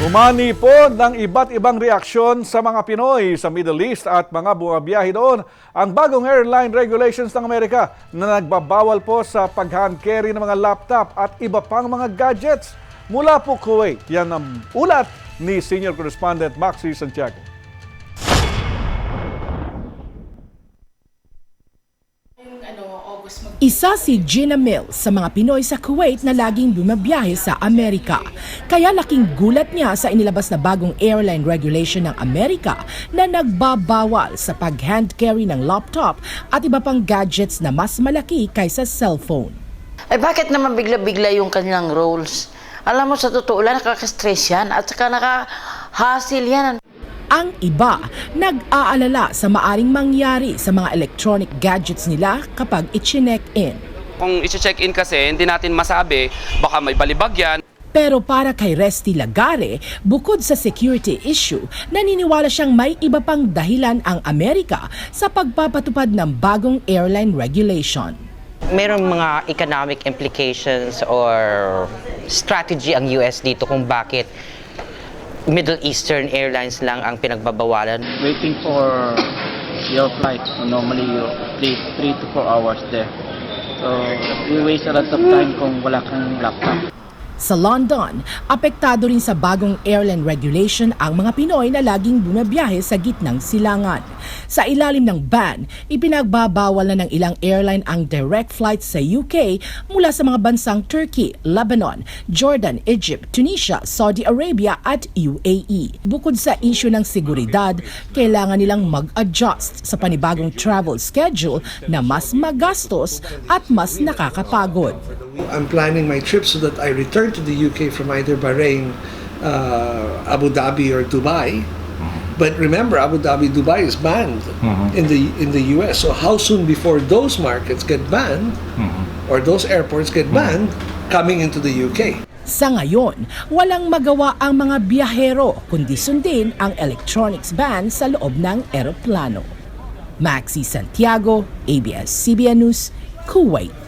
Humanipod ng iba't ibang reaksyon sa mga Pinoy sa Middle East at mga bumabiyahe doon ang bagong airline regulations ng Amerika na nagbabawal po sa pag-hand carry ng mga laptop at iba pang mga gadgets. Mula po Kuwait, yan ang ulat ni Senior Correspondent Maxi Santiago. Isa si Gina Mills sa mga Pinoy sa Kuwait na laging bumabiyahe sa Amerika. Kaya laking gulat niya sa inilabas na bagong airline regulation ng Amerika na nagbabawal sa pag-hand carry ng laptop at iba pang gadgets na mas malaki kaysa cellphone. Ay bakit naman bigla-bigla yung kanilang rules? Alam mo, sa totoo lang, nakaka-stress yan at saka nakahasil yan. Ang iba, nag-aalala sa maaring mangyari sa mga electronic gadgets nila kapag i-check-in. Kung i-check-in kasi, hindi natin masabi, baka may balibag yan. Pero para kay Resty Lagare, bukod sa security issue, naniniwala siyang may iba pang dahilan ang Amerika sa pagpapatupad ng bagong airline regulation. Merong mga economic implications or strategy ang US dito kung bakit Middle Eastern Airlines lang ang pinagbabawalan. Waiting for your flight. So normally you stay 3 to 4 hours there. So we waste a lot of time kung wala kang laptop. Sa London, apektado rin sa bagong airline regulation ang mga Pinoy na laging bumabiyahe sa gitnang silangan. Sa ilalim ng ban, ipinagbabawal na ng ilang airline ang direct flights sa UK mula sa mga bansang Turkey, Lebanon, Jordan, Egypt, Tunisia, Saudi Arabia at UAE. Bukod sa issue ng seguridad, kailangan nilang mag-adjust sa panibagong travel schedule na mas magastos at mas nakakapagod. I'm planning my trip so that I return to the UK from either Bahrain, Abu Dhabi or Dubai. But remember, Abu Dhabi, Dubai is banned in the US. So how soon before those markets get banned or those airports get banned coming into the UK? Sa ngayon, walang magawa ang mga biyahero kundi sundin ang electronics ban sa loob ng eroplano. Maxi Santiago, ABS-CBN News, Kuwait.